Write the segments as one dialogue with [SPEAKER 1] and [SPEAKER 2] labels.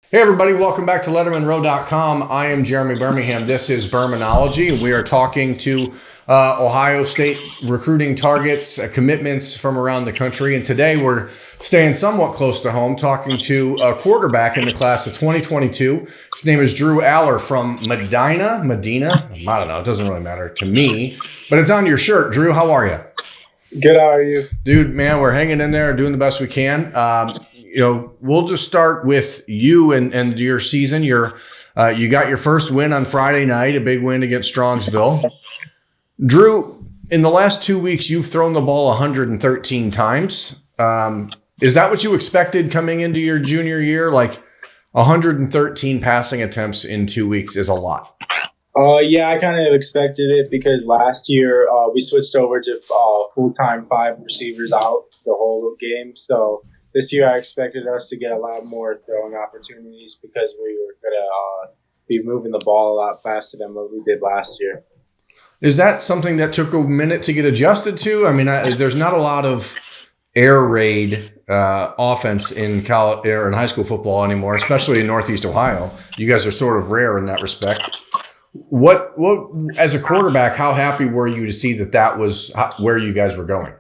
[SPEAKER 1] Hey everybody, welcome back to LettermenRow.com. I am Jeremy Birmingham. This is Bermanology, and we are talking to Ohio State recruiting targets, commitments from around the country. And today we're staying somewhat close to home, talking to a quarterback in the class of 2022. His name is Drew Allar from Medina. I don't know. It doesn't really matter to me, but it's on your shirt. Drew, how are you?
[SPEAKER 2] Good, how are you?
[SPEAKER 1] Dude, man, we're hanging in there, doing the best we can. We'll just start with you and your season. You got your first win on Friday night, a big win against Strongsville. Drew, in the last 2 weeks, you've thrown the ball 113 times. Is that what you expected coming into your junior year? Like 113 passing attempts in 2 weeks is a lot.
[SPEAKER 2] Yeah, I kind of expected it because last year we switched over to full-time 5 receivers out the whole game. So this year I expected us to get a lot more throwing opportunities because we were going to be moving the ball a lot faster than what we did last year.
[SPEAKER 1] Is that something that took a minute to get adjusted to? I mean, there's not a lot of air raid offense in college or in high school football anymore, especially in Northeast Ohio. You guys are sort of rare in that respect. What as a quarterback, how happy were you to see that was where you guys were going?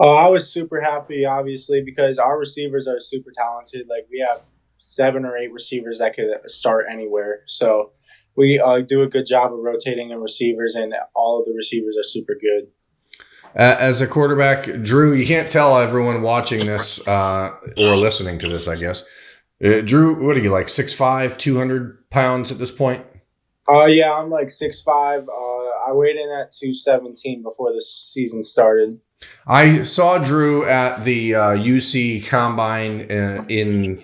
[SPEAKER 2] I was super happy, obviously, because our receivers are super talented. Like, we have 7 or 8 receivers that could start anywhere. So we do a good job of rotating in receivers, and all of the receivers are super good.
[SPEAKER 1] As a quarterback, Drew, you can't tell everyone watching this or listening to this, I guess. Drew, what are you, like 6'5", 200 pounds at this point?
[SPEAKER 2] Yeah, I'm like 6'5". I weighed in at 217 before the season started.
[SPEAKER 1] I saw Drew at the UC Combine in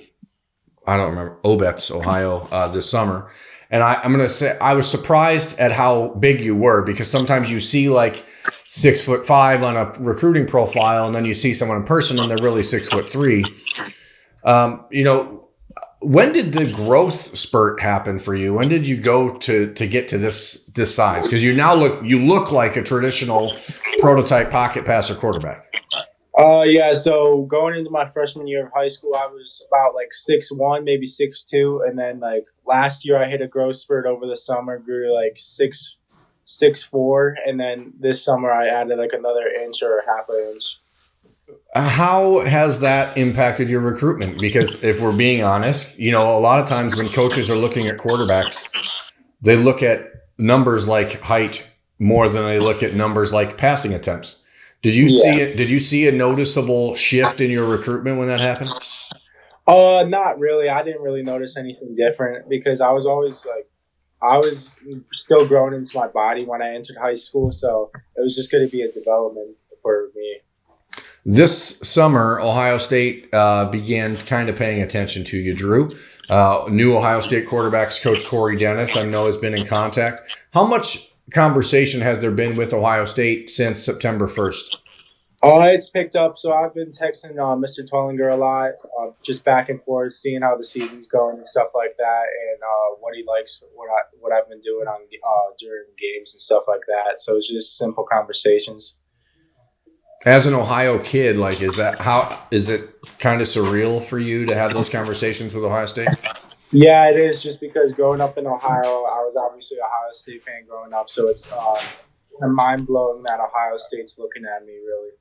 [SPEAKER 1] I don't remember, Obetz, Ohio, this summer. And I'm going to say I was surprised at how big you were, because sometimes you see like 6'5" on a recruiting profile, and then you see someone in person and they're really 6'3". When did the growth spurt happen for you? When did you go to get to this size? Because you look like a traditional prototype pocket passer quarterback.
[SPEAKER 2] Yeah, so going into my freshman year of high school, I was about like 6'1", maybe 6'2", and then like last year I hit a growth spurt over the summer, grew to like 6'4", and then this summer I added like another inch or half an inch.
[SPEAKER 1] How has that impacted your recruitment? Because if we're being honest, a lot of times when coaches are looking at quarterbacks, they look at numbers like height more than they look at numbers like passing attempts. Did you see it? Did you see a noticeable shift in your recruitment when that happened?
[SPEAKER 2] Not really. I didn't really notice anything different because I was still growing into my body when I entered high school, so it was just going to be a development for me.
[SPEAKER 1] This summer, Ohio State began kind of paying attention to you, Drew. New Ohio State quarterbacks coach Corey Dennis, I know, has been in contact. How much conversation has there been with Ohio State since September 1st?
[SPEAKER 2] It's picked up. So I've been texting Mr. Tollinger a lot, just back and forth, seeing how the season's going and stuff like that, and what he likes, what I've been doing on during games and stuff like that. So it's just simple conversations.
[SPEAKER 1] As an Ohio kid, is it kind of surreal for you to have those conversations with Ohio State?
[SPEAKER 2] Yeah, it is, just because growing up in Ohio, I was obviously an Ohio State fan growing up, so it's mind-blowing that Ohio State's looking at me, really.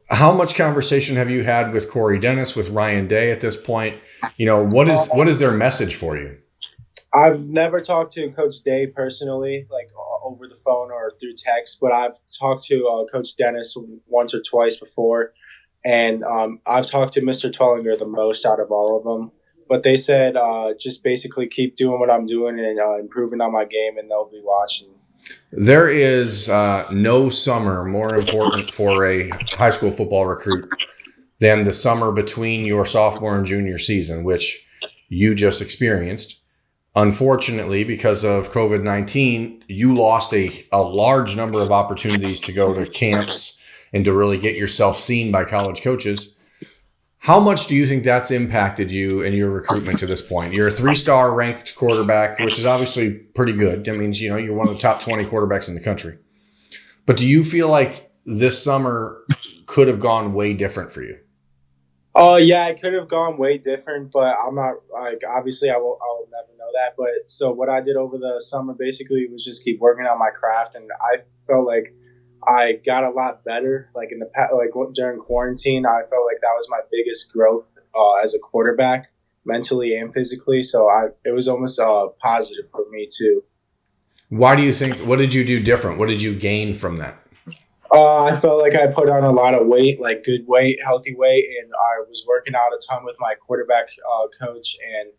[SPEAKER 1] How much conversation have you had with Corey Dennis, with Ryan Day at this point? What is their message for you?
[SPEAKER 2] I've never talked to Coach Day personally, like over the phone or through text, but I've talked to Coach Dennis once or twice before, and I've talked to Mr. Tollinger the most out of all of them. But they said just basically keep doing what I'm doing and improving on my game, and they'll be watching.
[SPEAKER 1] There is no summer more important for a high school football recruit than the summer between your sophomore and junior season, which you just experienced. Unfortunately, because of COVID-19, you lost a large number of opportunities to go to camps and to really get yourself seen by college coaches. How much do you think that's impacted you and your recruitment to this point? You're a 3-star ranked quarterback, which is obviously pretty good. That means, you're one of the top 20 quarterbacks in the country. But do you feel like this summer could have gone way different for you?
[SPEAKER 2] Oh yeah, I could have gone way different, but I'm not like obviously I will never know that. But so what I did over the summer basically was just keep working on my craft, and I felt like I got a lot better. Like in the during quarantine, I felt like that was my biggest growth as a quarterback, mentally and physically. So I it was almost positive for me too.
[SPEAKER 1] Why do you think? What did you do different? What did you gain from that?
[SPEAKER 2] I felt like I put on a lot of weight, like good weight, healthy weight, and I was working out a ton with my quarterback coach, and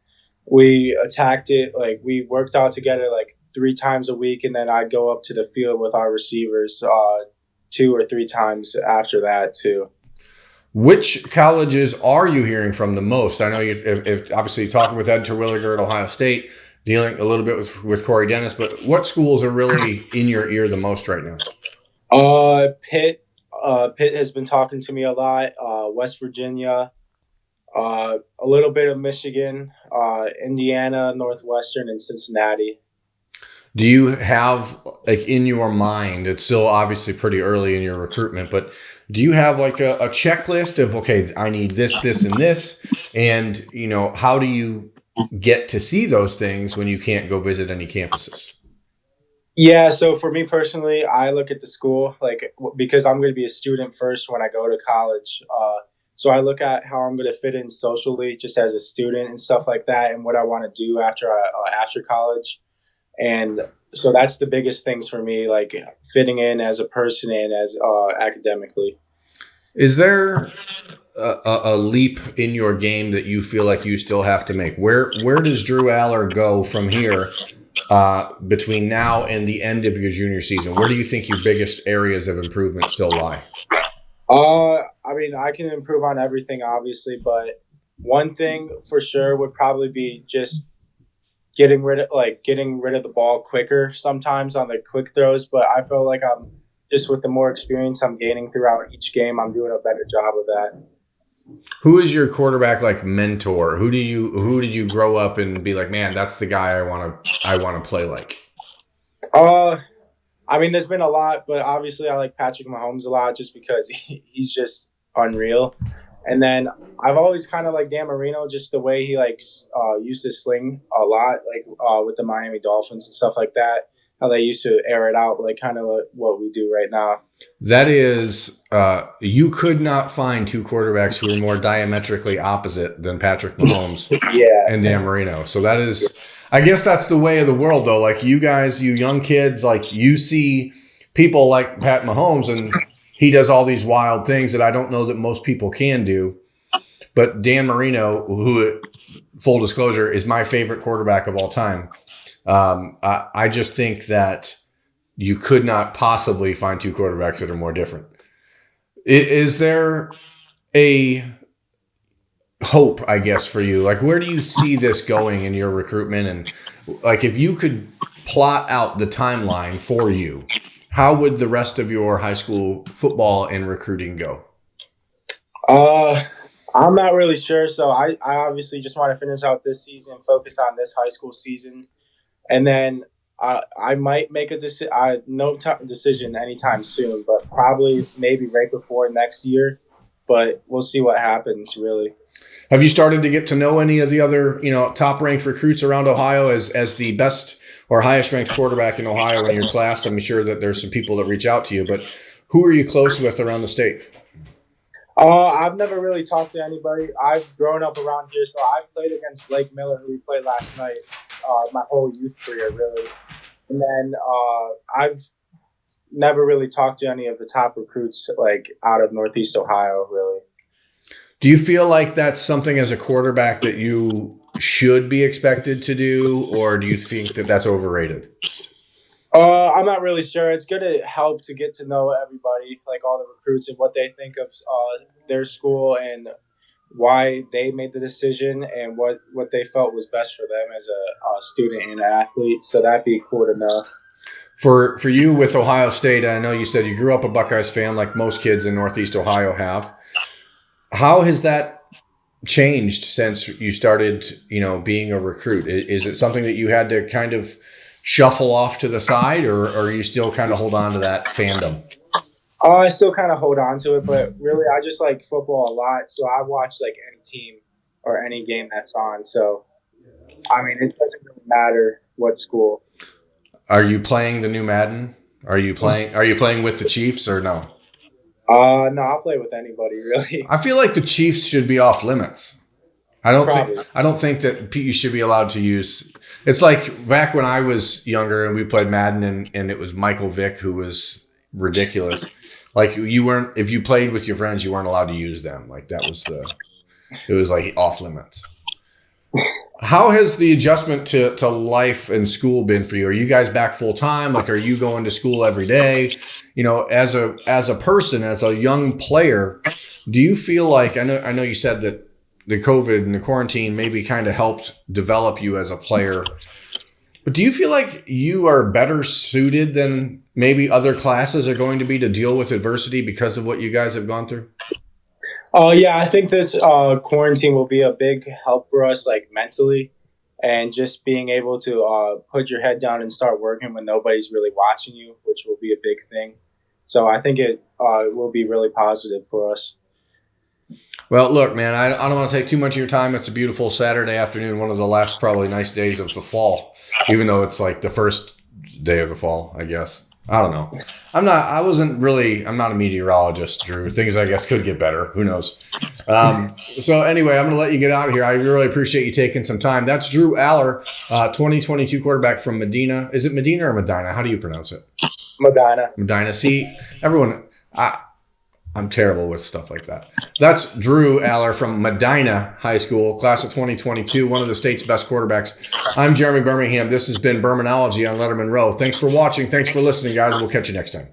[SPEAKER 2] we attacked it. Like we worked out together like 3 times a week, and then I'd go up to the field with our receivers 2 or 3 times after that too.
[SPEAKER 1] Which colleges are you hearing from the most? I know you, if obviously talking with Ed Terwilliger at Ohio State, dealing a little bit with Corey Dennis, but what schools are really in your ear the most right now?
[SPEAKER 2] Pitt, Pitt has been talking to me a lot. West Virginia, a little bit of Michigan, Indiana, Northwestern, and Cincinnati.
[SPEAKER 1] Do you have like in your mind? It's still obviously pretty early in your recruitment, but do you have like a checklist of okay, I need this, this, and this, and how do you get to see those things when you can't go visit any campuses?
[SPEAKER 2] Yeah, so for me personally, I look at the school like because I'm going to be a student first when I go to college. So I look at how I'm going to fit in socially, just as a student and stuff like that, and what I want to do after college. And so that's the biggest things for me, like fitting in as a person and as academically.
[SPEAKER 1] Is there a leap in your game that you feel like you still have to make? Where does Drew Allar go from here between now and the end of your junior season? Where do you think your biggest areas of improvement still lie?
[SPEAKER 2] I mean, I can improve on everything, obviously, but one thing for sure would probably be just getting rid of the ball quicker sometimes on the quick throws. But I feel like I'm just with the more experience I'm gaining throughout each game, I'm doing a better job of that.
[SPEAKER 1] Who is your quarterback like mentor? Who did you grow up and be like, man, that's the guy I want to play like?
[SPEAKER 2] Uh, I mean, there's been a lot, but obviously I like Patrick Mahomes a lot just because he's just unreal. And then I've always kind of like Dan Marino, just the way he likes used to sling a lot, like with the Miami Dolphins and stuff like that. How they used to air it out, like kind of like what we do right now.
[SPEAKER 1] That is, you could not find two quarterbacks who are more diametrically opposite than Patrick Mahomes
[SPEAKER 2] Yeah,
[SPEAKER 1] and Dan Marino. So that is, I guess that's the way of the world, though. Like you guys, you young kids, like you see people like Pat Mahomes, and he does all these wild things that I don't know that most people can do. But Dan Marino, who, full disclosure, is my favorite quarterback of all time. I just think that you could not possibly find two quarterbacks that are more different. Is there a hope, I guess, for you? Like, where do you see this going in your recruitment? And like, if you could plot out the timeline for you, how would the rest of your high school football and recruiting go?
[SPEAKER 2] Uh, I'm not really sure. So I obviously just want to finish out this season, focus on this high school season, and then I might make a decision anytime soon, but probably maybe right before next year. But we'll see what happens. Really.
[SPEAKER 1] Have you started to get to know any of the other, top ranked recruits around Ohio as the best or highest ranked quarterback in Ohio in your class? I'm sure that there's some people that reach out to you, but who are you close with around the state?
[SPEAKER 2] I've never really talked to anybody. I've grown up around here, so I've played against Blake Miller, who we played last night, my whole youth career, really. And then I've never really talked to any of the top recruits, like out of Northeast Ohio, really.
[SPEAKER 1] Do you feel like that's something as a quarterback that you should be expected to do, or do you think that that's overrated?
[SPEAKER 2] I'm not really sure. It's going to help to get to know everybody, like all the recruits, and what they think of their school and why they made the decision and what they felt was best for them as a student and an athlete. So that'd be cool to know.
[SPEAKER 1] For you with Ohio State, I know you said you grew up a Buckeyes fan, like most kids in Northeast Ohio have. How has that changed since you started, being a recruit? Is it something that you had to kind of shuffle off to the side, or you still kind of hold on to that fandom?
[SPEAKER 2] I still kind of hold on to it, but really, I just like football a lot, so I watch like any team or any game that's on. So I mean, it doesn't really matter what school.
[SPEAKER 1] Are you playing the new Madden? Are you playing with the Chiefs or no?
[SPEAKER 2] No, I'll play with anybody really.
[SPEAKER 1] I feel like the Chiefs should be off limits. I don't
[SPEAKER 2] Probably.
[SPEAKER 1] think I don't think that you should be allowed to use. It's like back when I was younger and we played Madden and it was Michael Vick who was ridiculous. Like you weren't if you played with your friends, you weren't allowed to use them. Like that was it was like off limits. How has the adjustment to life and school been for you? Are you guys back full time? Like, are you going to school every day? You know, as a person, as a young player, do you feel like I know you said that the COVID and the quarantine maybe kind of helped develop you as a player, but do you feel like you are better suited than maybe other classes are going to be to deal with adversity because of what you guys have gone through?
[SPEAKER 2] Oh yeah, I think this quarantine will be a big help for us, like mentally, and just being able to put your head down and start working when nobody's really watching you, which will be a big thing. So I think it will be really positive for us.
[SPEAKER 1] Well, look, man, I don't want to take too much of your time. It's a beautiful Saturday afternoon, one of the last probably nice days of the fall, even though it's like the first day of the fall, I guess. I don't know. I'm not a meteorologist, Drew. Things I guess could get better. Who knows? So anyway, I'm going to let you get out of here. I really appreciate you taking some time. That's Drew Allar, 2022 quarterback from Medina. Is it Medina or Medina? How do you pronounce it?
[SPEAKER 2] Medina.
[SPEAKER 1] Medina. See, everyone, I'm terrible with stuff like that. That's Drew Allar from Medina High School, class of 2022, one of the state's best quarterbacks. I'm Jeremy Birmingham. This has been Bermanology on Lettermen Row. Thanks for watching. Thanks for listening, guys. We'll catch you next time.